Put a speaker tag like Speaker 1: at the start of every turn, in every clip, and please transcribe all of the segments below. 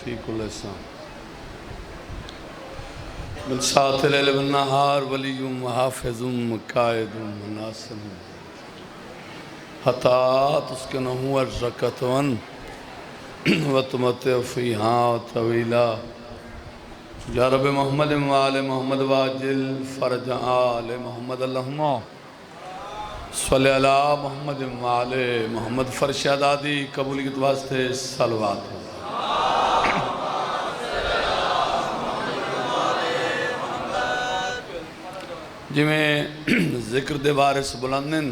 Speaker 1: فی کل سام بالساعة الليل والنهار ولي وحافظ قائد وناصر حتى تسكنه أرزقة وتمتع فيها طويلا یا رب محمد وآل محمد واجل فرج آل محمد اللہم صلی علی محمد وآل محمد فرش عدادی قبولیت واسطے صلوات ہو جی میں ذکر دے وارث بلندن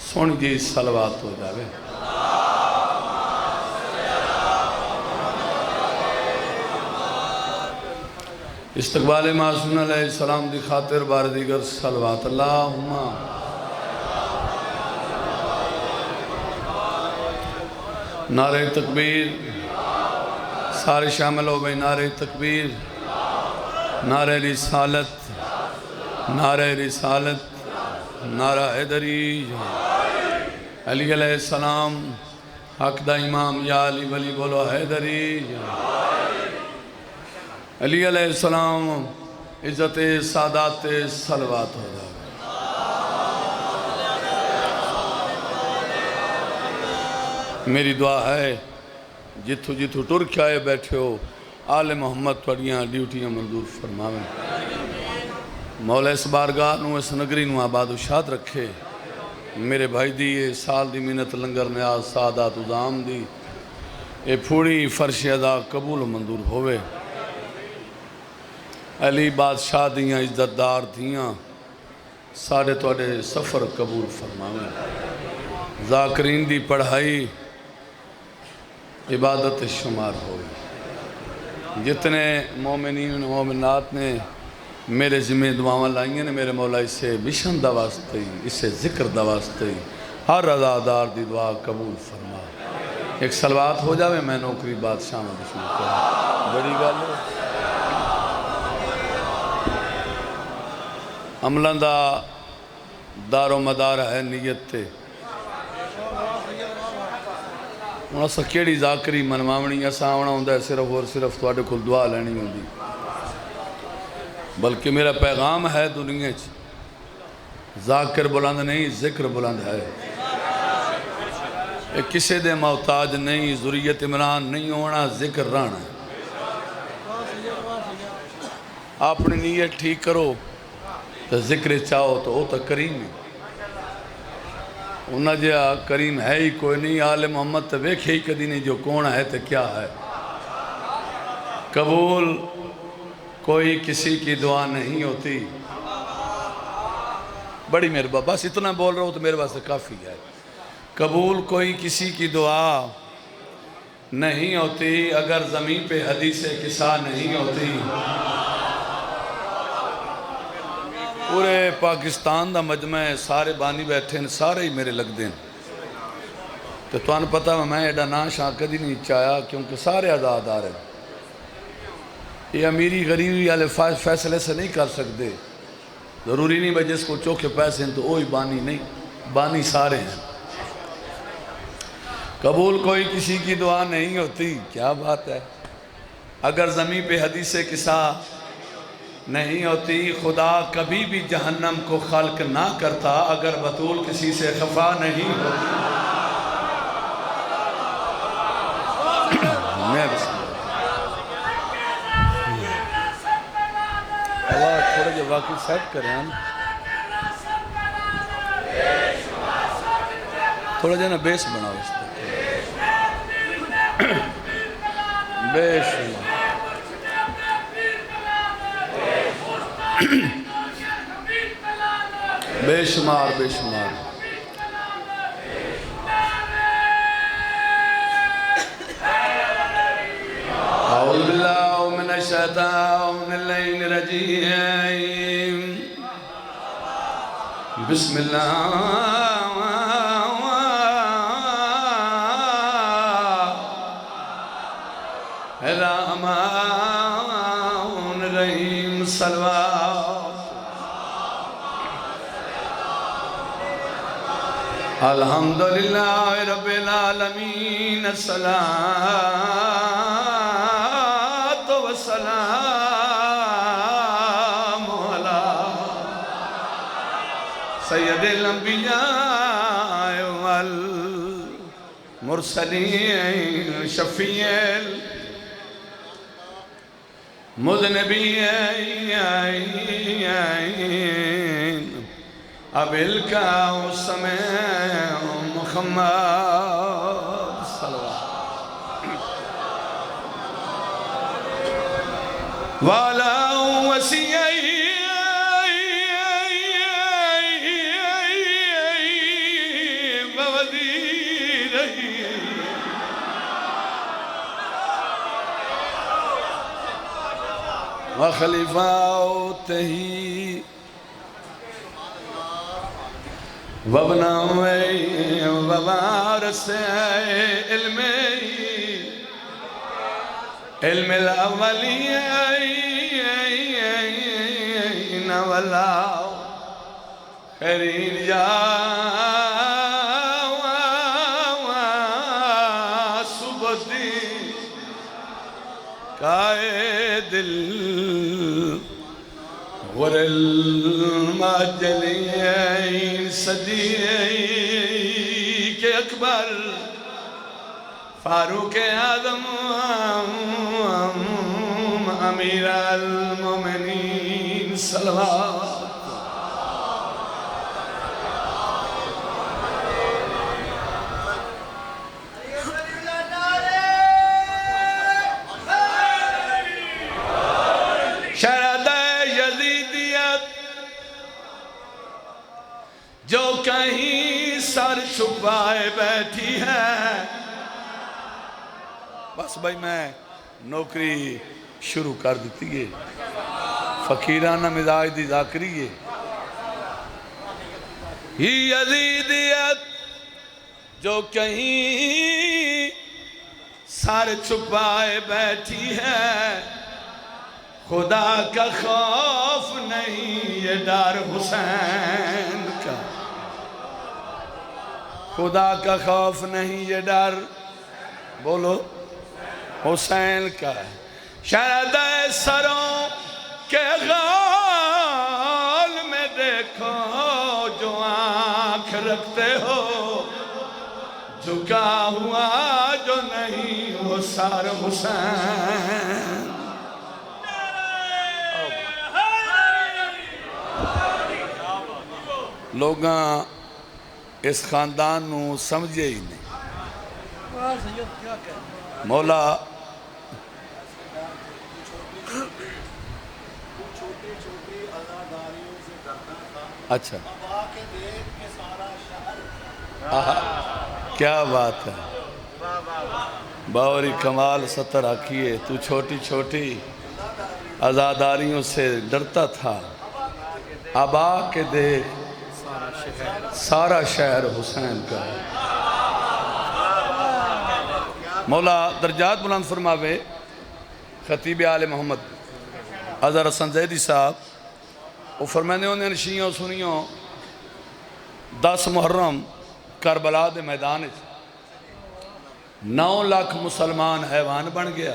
Speaker 1: سن جی صلوات ہو جاوے استقبال معصوم علیہ السلام دی خاطر بار دیگر صلوات اللہم نعرہ تکبیر سارے شامل ہو گئے نعرہ تکبیر نعرہ رسالت نعرہ رسالت نعرہ حیدری علی علیہ السلام حق دا امام یا علی ولی بولو حیدری علی علیہ السلام عزت سادات صلوات ہو جائے میری دعا ہے جتھو جتھو ٹرک آئے بیٹھے ہو آل محمد توڑیاں ڈیوٹیاں منظور فرماویں مولا اس بارگاہ نو اس نگری نو آباد و شاد رکھے میرے بھائی دی یہ سال دی منت لنگر نیاز سادات ازام دی اے پھوڑی فرش ادا قبول و منظور ہوئے علی بادشاہ دیاں عزت دار دیاں سارے توڑے سفر قبول فرماویں ذاکرین دی پڑھائی عبادت شمار ہوئی جتنے مومنین و مومنات نے میرے ذمہ دعاواں لائیں نے میرے مولا اسے مشن دا واسطے اسے ذکر دا واسطے ہر عزادار دی دعا قبول فرما ایک صلوات ہو جاوے میں نوکری بادشاہ میں دشمن کروں بڑی گال ہے عملان دا دار و مدار ہے نیت تے انہاں سا کیڑی ذاکری منواونی ایسا آونا ہوندہ ہے صرف اور صرف تو آڈے کل دعا لینی ہوندی بلکہ میرا پیغام ہے دنیا ذاکر بلند نہیں ذکر بلند ہے ایک کسے دے محتاج نہیں ذریت عمران نہیں ہونا ذکر رانا ہے اپنی نیت ٹھیک کرو تو ذکر چاہو تو وہ تو کریم ہے انہاں جا کریم ہے ہی کوئی نہیں آل محمد تو ویکھے ہی کدی نہیں جو کون ہے تو کیا ہے قبول کوئی کسی کی دعا نہیں ہوتی بڑی میرے بس اتنا بول رہا ہوں تو میرے پاس کافی ہے قبول کوئی کسی کی دعا نہیں ہوتی اگر زمین پہ حدیث قصہ نہیں ہوتی پورے پاکستان دا مجمع سارے بانی بیٹھے ہیں سارے ہی میرے لگ دیں تو توان پتا میں ایڈا نا شاہ کدی نہیں چاہیا کیونکہ سارے آزاد آ رہے ہیں یہ امیری غریبی والے فیصلے سے نہیں کر سکتے ضروری نہیں بھائی جس کو چوکھے پیسے ہیں تو وہی بانی نہیں بانی سارے ہیں قبول کوئی کسی کی دعا نہیں ہوتی کیا بات ہے اگر زمین پہ حدیث قصہ نہیں ہوتی خدا کبھی بھی جہنم کو خلق نہ کرتا اگر بطول کسی سے خفا نہیں ہوتی میں بسم اللہ تھوڑا جو واقعی سیٹ کریں ہم تھوڑا جو نا بیس بناو اس پر بیس بے شمار بے شمار اعوذ باللہ من الشیطان الرجیم بسم اللہ الرحمن الرحیم صلوات الحمدللہ رب العالمین السلام والسلام على سید الانبیاء والمرسلین شفیع المذنبین ابل کا سمع محمد صلوات والا وسیعی وخلفاؤتہی وابناوی ووارث علم الاولین والآخرین یا سبتی قائد غر الماجلین صدیق اکبر فاروق اعظم امیر المومنین صلوات جو کہیں سر چھپائے بیٹھی ہے بس بھائی میں نوکری شروع کر دیتی ہے فقیرانہ مزاج دی ذاکری ہے ہی یزیدیت جو کہیں سر چھپائے بیٹھی ہے خدا کا خوف نہیں یہ ڈر حسین کا خدا کا خوف نہیں یہ ڈر بولو حسین کا ہے شاید سروں کے غال میں دیکھو جو آنکھ رکھتے ہو جھکا ہوا جو نہیں وہ سر حسین لوگاں اس خاندان نو سمجھے ہی نہیں مولا اچھا کیا بات ہے باوری کمال ستر آکھیے تو چھوٹی چھوٹی عزاداریوں سے ڈرتا تھا اب آ کے دیکھ سارا شہر حسین کا ہے مولا درجات بلند فرماوے خطیب آل محمد اظہر حسن زیدی صاحب وہ فرمانے ہونے شیعوں سنیوں 10 محرم کربلا دے میدان 9 لاکھ مسلمان حیوان بن گیا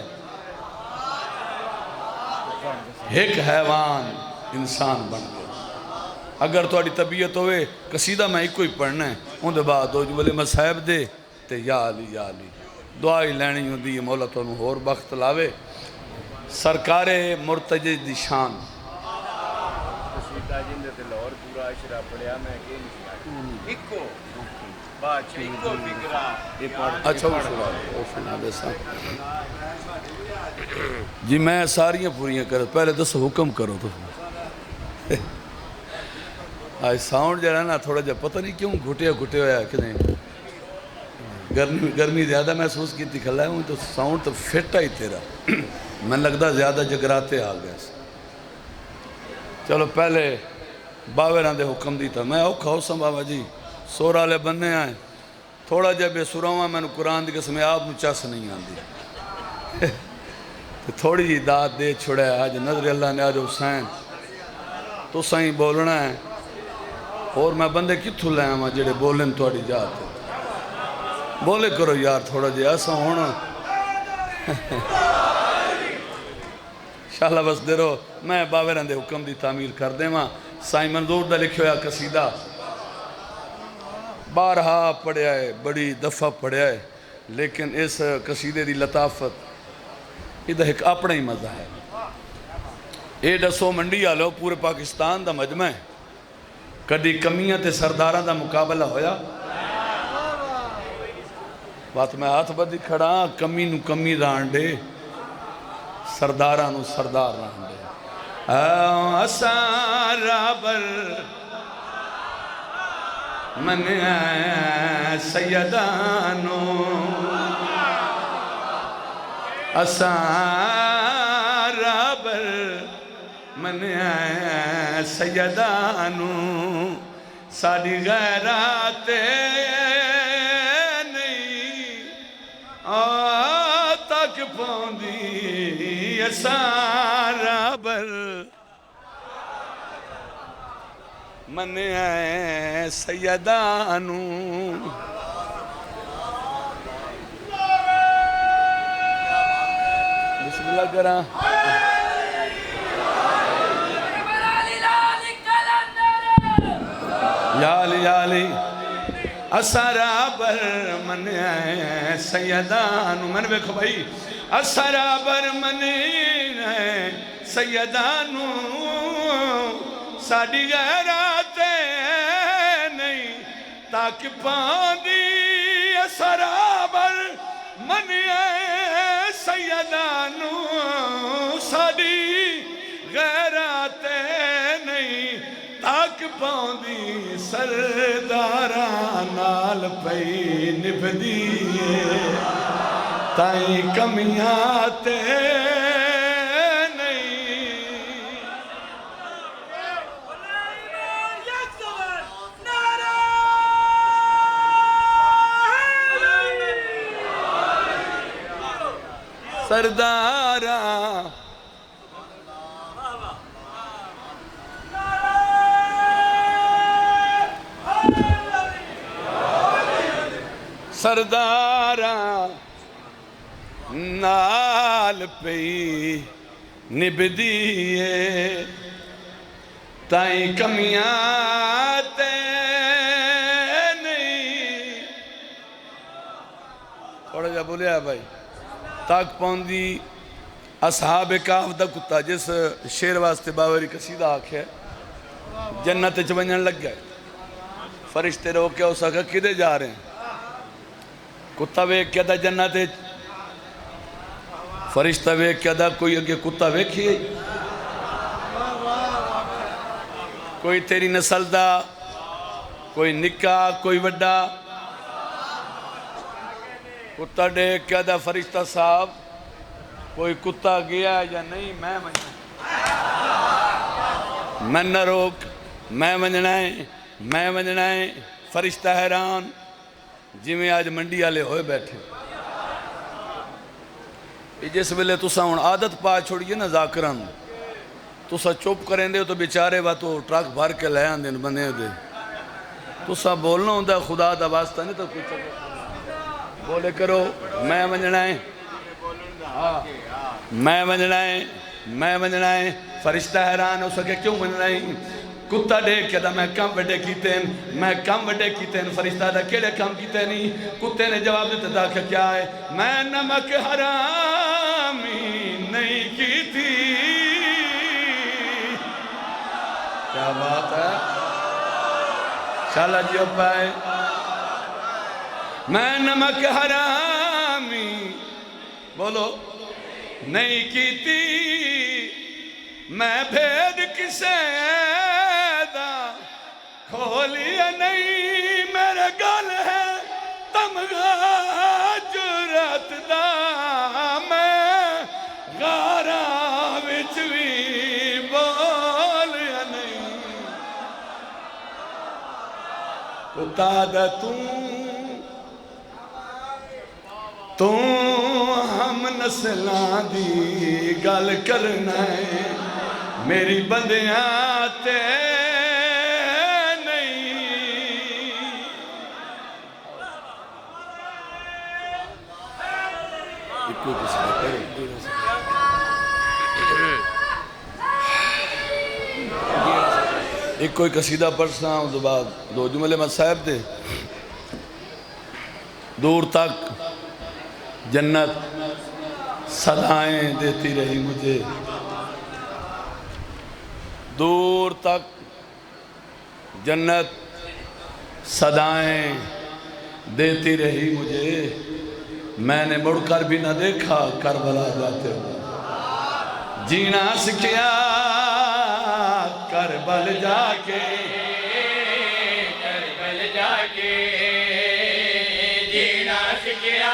Speaker 1: ایک حیوان انسان بن گیا اگر تو اڑی طبیعت ہوئے قصیدہ میں ایک کوئی پڑھنا ہے ان دے بعد ہو جو بلے مصحب دے تے یا علی دعائی لینی ہوں دی مولا تو انہوں اور بخت لاوے سرکار مرتجی دی شان قصیدہ جن دے لور پورا اشرا پڑھیا میں کہ نہیں ایکو باچہ ایکو فکرہ اچھا وہ سنا دے سا جی میں ساریاں پوریاں کرتا پہلے دس حکم کرو تو آج ساؤنڈ جا رہا نا تھوڑا جا پتہ نہیں کیوں گھٹے ہویا کہ نہیں گرمی زیادہ محسوس کی تھی کھلا ہے تو ساؤنڈ تو فٹا ہی تیرا میں لگتا زیادہ جگراتے آ گئے چلو پہلے باویران دے حکم دیتا میں اوکھا ہو سم بابا جی سورا لے بننے آئے تھوڑا جب بے سوراؤں میں نے قرآن دی قسم آپ چس نہیں آندی تھوڑی جی داد دے چھوڑے آج نظر اللہ نے آج حسین تو سائیں بولنا ہے اور میں بندے کتھو لے آما جڑے بولن توڑی جاتے بولے کرو یار تھوڑا جی ایسا ہونا شاءاللہ بس دے رہو میں باوران دے حکم دی تعمیر کر دے ماں سائیں منظور دا لکھو یا قصیدہ بارہا پڑھیا ہے بڑی دفعہ پڑھیا ہے لیکن اس قصیدے دی لطافت ادھا ایک اپنا ہی مزہ ہے اے ڈسو منڈی آلو پورے پاکستان دا مجمع ہے کدی کمیاں تے سرداراں دا مقابلہ ہویا بات میں ہاتھ بدی کھڑا کمی نو کمی رانڈے سرداراں نو سردار رانڈے اسارا بر من سیدانو اسارا بر من سیدانو ساڑی غیرات نہیں تک پوندی اسارا بر من سیدانو بسم اللہ کرا یا علی اسارا بر من سیدانو من بیکھو بھائی اسارا بر من سیدانو ساڑی غیرات نہیں تاک پاندی اسارا بر من سیدانو ساڑی غیرات نہیں تاک پاندی سرداران نال پئی نبھدیے تائیں کمیاں تے سردارا سردارا نال پئی نبھدیے تائیں کمیاں تے نہیں تھوڑا جا بولے ہے بھائی تاک پوندی اصحاب کاف دا کتا جس شیر واسطے باوری قصیدہ آکھے جنت چونجن لگ گئے فرشتے رو کے اسا کا کدے جا رہے ہیں کتا ویک کیا دا جنت فرشتہ ویک کیا دا کوئی اگے کتا ویکھیے کوئی تیری نسل دا کوئی نکاح کوئی وڈا کتا ڈیک کیا دا فرشتہ صاحب کوئی کتا گیا یا نہیں میں نہ روک میں منجنا ہے فرشتہ حیران جی میں آج منڈی آلے ہوئے بیٹھے جس ویلے تسا ہون عادت پا چھوڑیے نا ذاکران تسا چوپ کریں دے تو بیچارے با تو ٹرک بھر کے لے آن دین بنے دے تسا بولنا ہوں دا خدا دا واسطہ نہیں تو کچھ بولے کرو میں منجنا ہے فرشتہ حیران ہو سکے کیوں منجنا ہے کتا دے کیا دا میں کم وڈے کیتے ہیں فرشتہ دا کیڑے کم کیتے نہیں کتے نے جواب دیتے دا کیا ہے میں نمک حرامی نہیں کی تھی کیا بات ہے شاءاللہ جیو پائے میں نمک حرامی بولو نہیں کی تھی میں بھید کسے دا کھولیا نہیں میرے گل ہے تمغہ جرات دا میں غارہ وچ بھی بولیا نہیں کتا دا تو ہم نسلان دی گل کرنا ہے میری بندیاں تے نہیں ایک کوئی کسی نے کرے ایک کوئی قصیدہ پڑھنا اس بعد دو جملے میں صاحب دے دور تک جنت صدائیں دیتی رہی مجھے دور تک جنت صدائیں دیتی رہی مجھے میں نے مڑ کر بھی نہ دیکھا کربلا جاتے ہوئے جینا سکھیا کربل جا کے
Speaker 2: کربل جا کے جینا سکھیا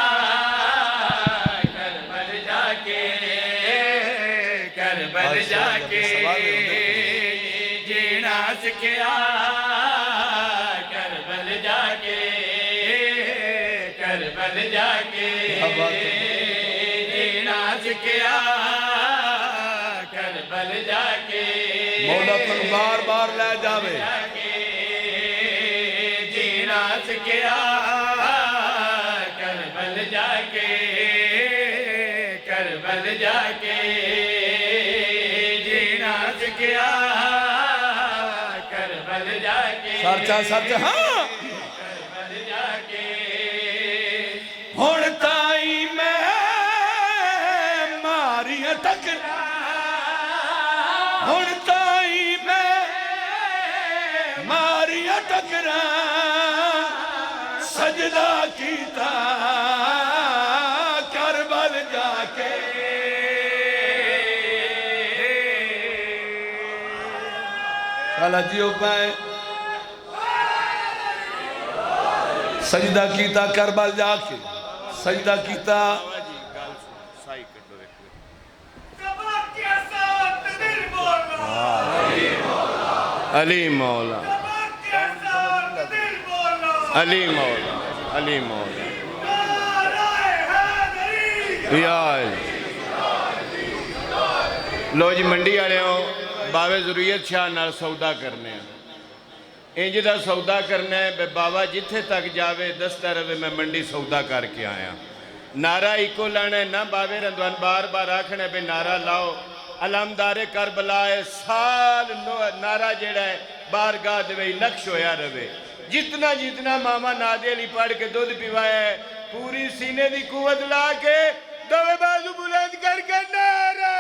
Speaker 2: کربل جا کے کربل جا کے جینا سکھیا کربل جا کے کربل جا کے جینا سکھیا کربل جا کے
Speaker 1: مولا تن بار بار لے جاوے
Speaker 2: جینا سکھیا کربل جا کے کربل جا کے جینا سکھیا کربل جا کے
Speaker 1: سرچا سرچا ہاں
Speaker 2: کربل جا کے
Speaker 1: ہون تائی میں ماری ٹکرا ہون تائی میں ماری ٹکرا سجدہ کیتا کربل جا کے شالا جیو پائے سجدہ کیتا کربل جا کے سجدہ کیتا
Speaker 2: علی مولا علی مولا علی مولا یا لو جی منڈی آلے ہو باوے ضروریت شاہ نال سودا کرنے ہیں انج دا سودا کرنا ہے بے بابا جتھے تک جاوے دستا روے میں منڈی سودا کر کے آیا نعرہ ایکو لانا ہے نہ باوے رندوان بار بار آکھنا ہے بے نعرہ لاؤ علامدار کربلا ہے سال نعرہ جیڑا ہے بارگاہ دوے نقش ہویا روے جتنا جتنا ماما نادے علی پڑھ کے دودھ پیوایا ہے پوری سینے دی قوت لا کے دوے بازو بلند کر کے نعرہ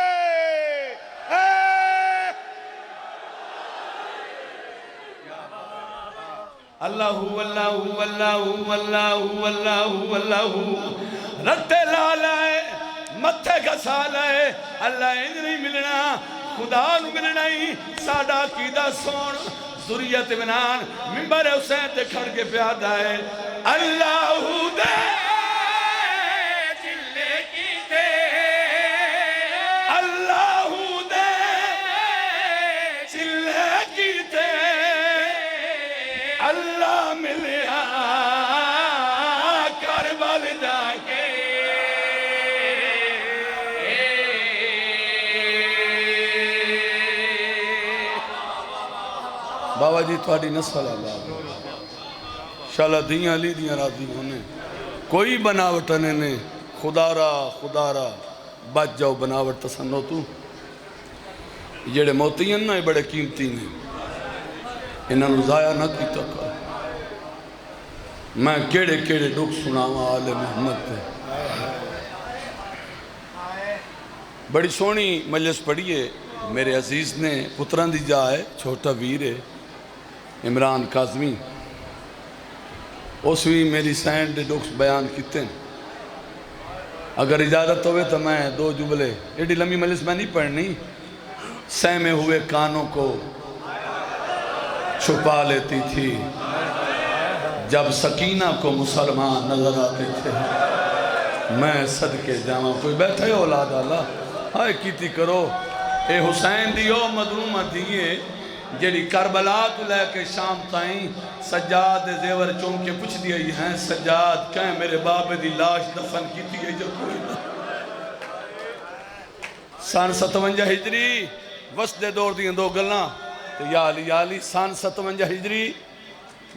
Speaker 1: اللہ اللہ اللہ اللہ اللہ اللہ رتے لالائے متھے گھسالائے اللہ انج نہیں ملنا خدا نو ملنا ہی ساڑا کیدہ سون ذریت بنان ممبر حسین تے کھڑ کے پیادہ ہے اللہ دے
Speaker 2: چلے کی دے
Speaker 1: اللہ دے چلے کی دے اللہ ملیا کربل جا کے بابا جی تھوڑی نسل اللہ شالا دیاں لی دیاں راضی ہونے کوئی بناوٹنے نے خدا را بچ جاؤ بناوٹ تسنو تو جڑے موتی ہیں نا یہ بڑے قیمتی ہیں انہاں نو ضائع نہ کیتا کر میں کیڑے کیڑے دکھ سناواں آل محمد تے بڑی سونی مجلس پڑھیے میرے عزیز نے پتران دی جائے چھوٹا ویر ہے عمران کاظمی اس بھی میری سینڈ دے دکھ بیان کیتے ہیں اگر اجازت ہوئے تو میں دو جملے ایڈی لمبی مجلس میں نہیں پڑھنی سہمے ہوئے کانوں کو چھپا لیتی تھی جب سکینہ کو مسلمان نظر آتے تھے میں صدقے جاواں کوئی بیٹھے اولاد اللہ ہائے کیتی کرو اے حسین دیو مظلومہ دیئے جیڑی کربلا تو لے کے شام تائیں سجاد زیور چون کے پوچھ دیئے ہیں سجاد کہیں میرے بابے دی لاش دفن کیتی ہے جو کوئی نہ سان 57 ہجری وسط دے دور دیئے دو گلنا تو یا علی سان 57 ہجری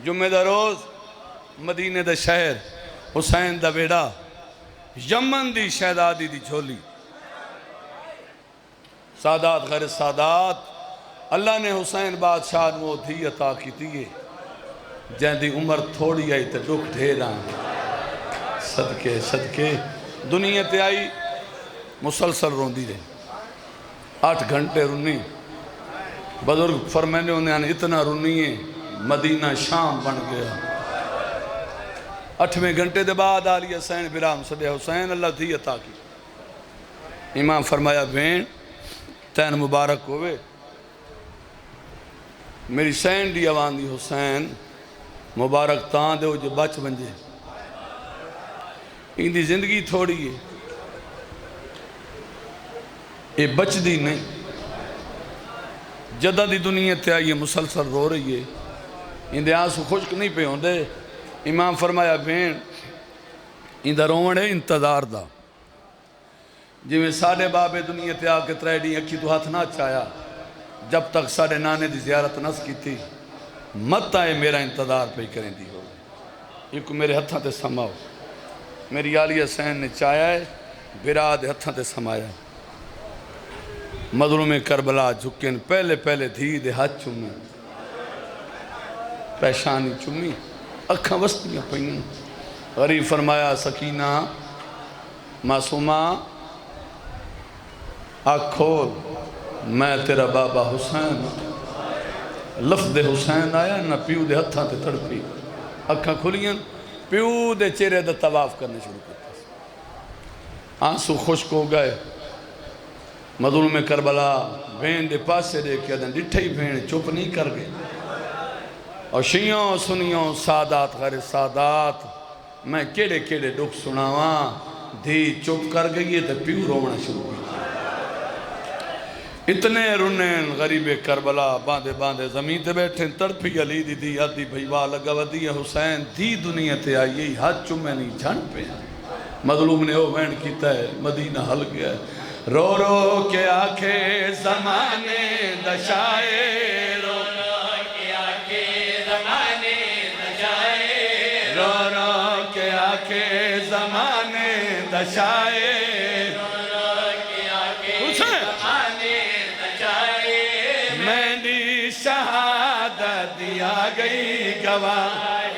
Speaker 1: جمعہ دا روز مدینہ دا شہر حسین دا بیڑا یمن دی شہدادی دی جھولی سادات غیر سادات اللہ نے حسین بادشاہ وہ دھی عطا کی تھی جہاں دی عمر تھوڑی آئی تے دکھ ڈھیراں صدقے صدقے دنیا تے آئی مسلسل روندی رہے 8 گھنٹے رونی بزرگ فرمانے انہیں اتنا رونی ہے مدینہ شام بن گیا 8ویں گھنٹے دے بعد آلی حسین برام صدی حسین اللہ دھی عطا کی امام فرمایا بین تین مبارک ہوئے میری سین دی آوان دی حسین مبارک تاں دے ہو جو بچ بنجے ان دی زندگی تھوڑی ہے یہ بچ دی نہیں جدہ دی دنیا تے آئیے مسلسل رو رہی ہے ان دے آنسو خشک نہیں پہ ہوں دے امام فرمایا بین ان دا روڑ ہے انتظار دا جی میں ساڑھے بابے دنیا تے آکے تریڈی اکھی تو ہاتھ نہ چایا جب تک ساڑھے نانے دی زیارت نس کی تھی مت آئے میرا انتظار پہ کریں دی ہو یہ کو میرے ہتھاں تے سماؤ میری آلی حسین نے چایا ہے براد ہتھاں تے سمایا مظلوم کربلا جھکن پہلے پہلے دھی دے ہاتھ چومی پیشانی چومی اکھاں وستیاں پہنیں غریب فرمایا سکینہ معصومہ آنکھ کھول میں تیرا بابا حسین لفظ حسین آیا نہ پیو دے ہتھاں تے تڑپی اکھاں کھلیاں پیو دے چہرے دا طواف کرنے شروع کرتا آنسو خشک ہو گئے مظلوم کربلا بین دے پاسے دے کے ادھن ڈٹھے ہی بین چپ نہیں کر گئے اور شیعوں سنیوں سادات غیر سادات میں کیڑے کیڑے دکھ سناواں دھی چپ کر گئی ہے تو پیو رونا شروع کی اتنے رنین غریب کربلا باندے باندے زمین تے بیٹھیں تڑپی علی دی دی آدھی بھئیوا لگا ودی حسین دی دنیا تے آئی ہاتھ چمیں نہیں جھن پہ مظلوم نے وہ وین کیتا ہے مدینہ حل گیا ہے رو رو کے آکھے زمانے دشائے رو رو کے آکھے زمانے دشائے رو رو کے آکھے زمانے دشائے شہادت دیا گئی گواہ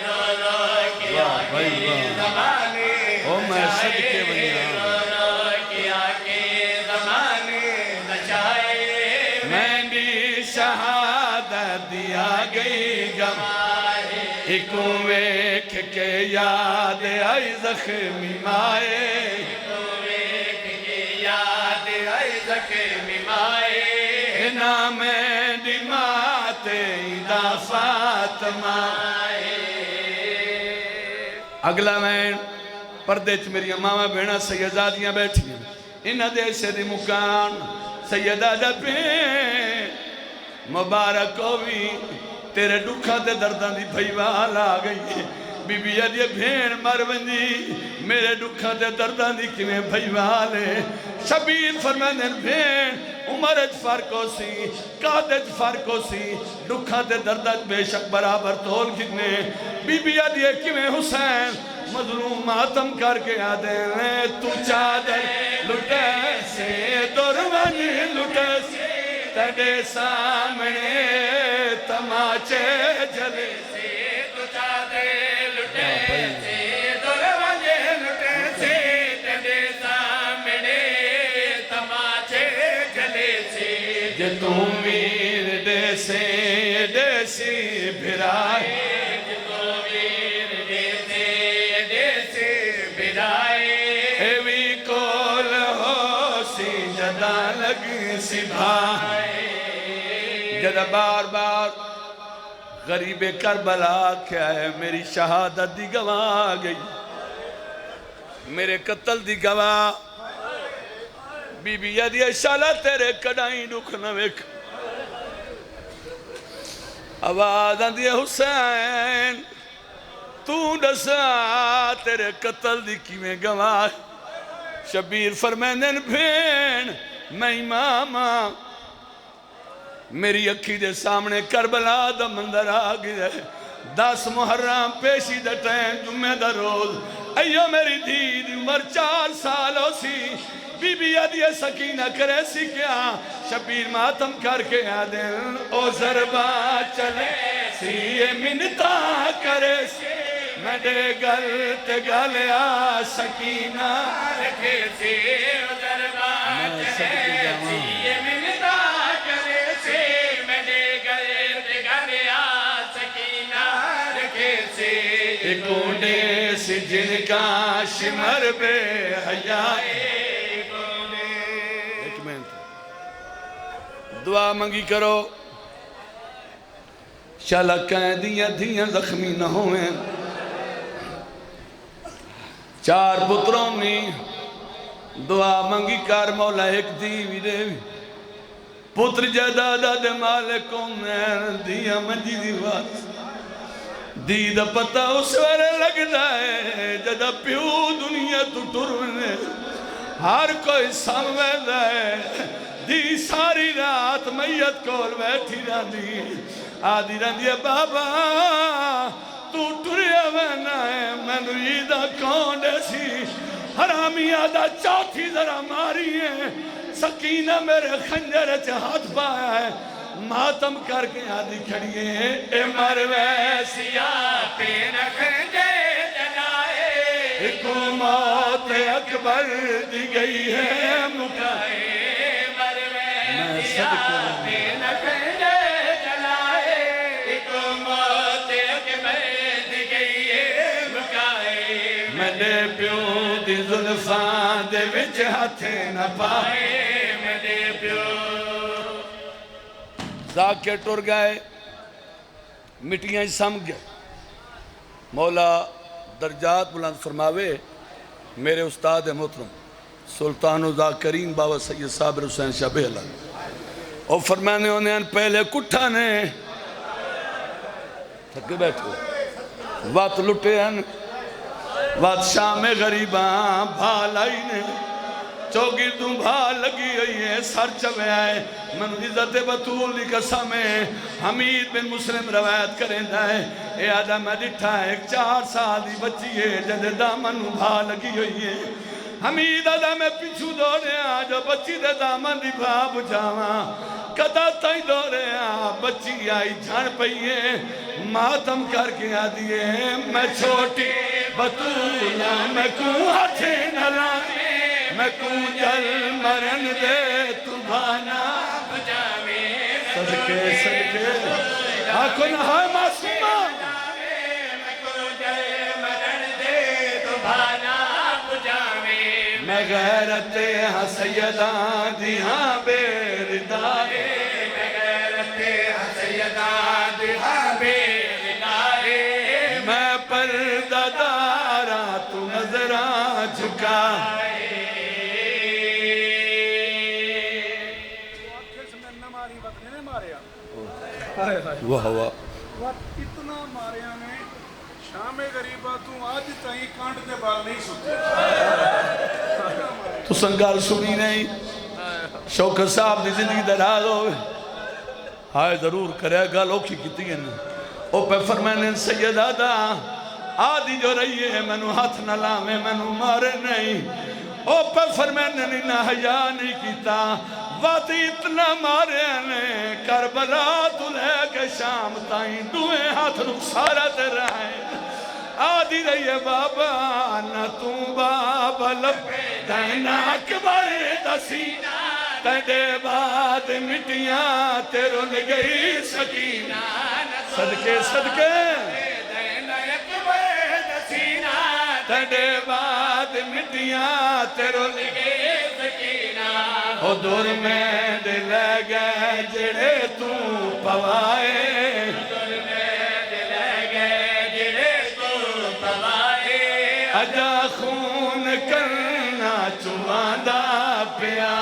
Speaker 1: رو رو کیا کے زمانے دشائے رو رو کیا کے زمانے دشائے میں بھی شہادت دیا گئی گواہ ایکوں ویکھ کے یاد آئی زخمی مائے ایکوں ویکھ کے یاد آئی زخمی مائے نام فاطمہ اگلا میں پردے چ میری امامہ بینا سیدادیاں بیٹھی ہیں انہ دے سے دی مکان سیدہ دپیں مبارک ہوئی تیرے دکھا دے دردان دی بھائیوال آ گئی بی بی ادھے بھین مر بندی میرے دکھا دے دردان دی کمیں بھائیوالے شبیر فرمائن بھین عمرت فرقو سی قادت فرقو سی دکھا دے دردت بے شک برابر تول کتنے بی بی آدھے کمیں حسین مظلوم ماتم کر کے آدھے تو چادر لٹے سے دروانی لٹے سے تڑے سامنے تماچے جلے سے تو چادر لٹے سے دروانی لٹے سے تڑے سامنے تماچے جے تم ویر دیسی بھرائے جے تم ویر دیسی بھرائے ایوی کول ہو سی جدا لگ سی بھائے جدا بار بار غریب کربلا کیا ہے میری شہادت دی گواہ گئی میرے قتل دی گواہ بی بی یادی شالہ تیرے کڑائیں دکھ نہ ویک آواز آندھی حسین تو دسا تیرے قتل دی کیویں گواہ شبیر فرمائن بھین میں امامہ میری اکھی دے سامنے کربلا دا مندر آ گیا 10 محرم پیشی دا ٹائم جمعہ دا روز ایو میری دید عمر 4 سال ہو سی بی بی ادی سکینہ کرے سی کیا شبیر ماتم کر کے آدن او ضربہ چلے سی منتا کرے سی میڈے گلت گلیا سکینہ رکھے سی او ضربہ چلے سی منتا کرے سی میڈے گلت گلیا سکینہ رکھے سی گونڈے سی جن کا شمر بے حیاء دعا منگی کرو شالا قیدیاں دھیاں زخمی نہ ہوئیں 4 پتروں نے دعا منگی کر مولا ایک دیوی دے پتر جدادہ دے مالکوں میں دیا منجی دیوات دیدہ پتہ اس وارے لگ جائے جدہ پیو دنیا تو ٹرنے ہر کوئی ساموے جائے دی ساری رات میت کول بیٹھی رہی آدھی رہی بابا تو ٹریا وینا ہے میں نے عیدہ کون ایسی حرامی آدھا چوتھی ذرا ماری ہے سکینہ میرے خنجر ہاتھ پایا ہے ماتم کر کے آدھی کھڑیے اے مرویسیا پین خنجر جنائے ایک موت اکبر دی گئی ہے مکائے مرویسیا پین خنجر جنائے ایک موت اکبر دی گئی ہے مکائے میں نے پیو دی ظلفان دے وچ ہاتھے نہ پائے میں نے پیو زاکے ٹر گئے مٹیاں سم گئے مولا درجات بلند فرماوے میرے استاد محترم سلطان و ذاکرین بابا سید صابر حسین شاہ بہلا اور فرمانے انہیں پہلے کٹھا نے تھکے بیٹھو وات لٹے ہیں وات شام غریباں بھالائی نے چوگی تم بھال لگی ہوئی ہے سر چوے آئے من عزت بطول دی قسم ہے حمید بن مسلم روایت کریں دائے اے آدم ڈٹھا ہے 4 سال دی بچی ہے جد دامن بھال لگی ہوئی ہے حمید آدم پیچھو دوڑے آ جو بچی دے دامن دی بھاب جاواں کدا تائیں دوڑے آ بچی آئی جھان پئیے ماتم کر کے آ دیئے میں چھوٹی بطولہ میں کو ہاتھے نہ لائے میں کون جل مرن دے تو بھانا بجاوے صدقے صدقے آنکھوں نہ ہائے معصومہ میں کون جل مرن دے تو بھانا بجاوے میں غیرت ہاں سیدان دی ہاں بے ردائے میں غیرت ہاں سیدان دی ہاں بے ردائے میں پردہ دارا تو نظران جھکا واہ واہ
Speaker 3: اتنا ماریا نے شام غریبہ تو آج تائیں کانٹ دے بال نہیں سکتے
Speaker 1: تو سنگال سنی نہیں شوکت صاحب دی زندگی دراز ہوئے ہائے ضرور کرے گا لوکی کتی ہیں او پہ فرمائنے سید آدھا آدھی جو رہی ہے میں نو ہاتھ نہ لامے میں نو مارے نہیں او پہ فرمائنے نہ حیاء نہیں کیتا وات اتنا مارے نے کربلا تو لے کے شام تائیں دوئے ہاتھ رخسارہ دے رہے آدھی رہی ہے بابا نہ تو بابا لپے دینا اکبر دسینہ تیرے بعد مٹیاں تیروں لگئی سکینہ صدقے صدقے دینا اکبر دسینہ تیرے بعد مٹیاں تیروں لگئی سکینہ او دور میں دل گئے جڑے تو پوائے دور میں دل گئے جڑے تو پوائے اجا خون کرنا چواندہ پیا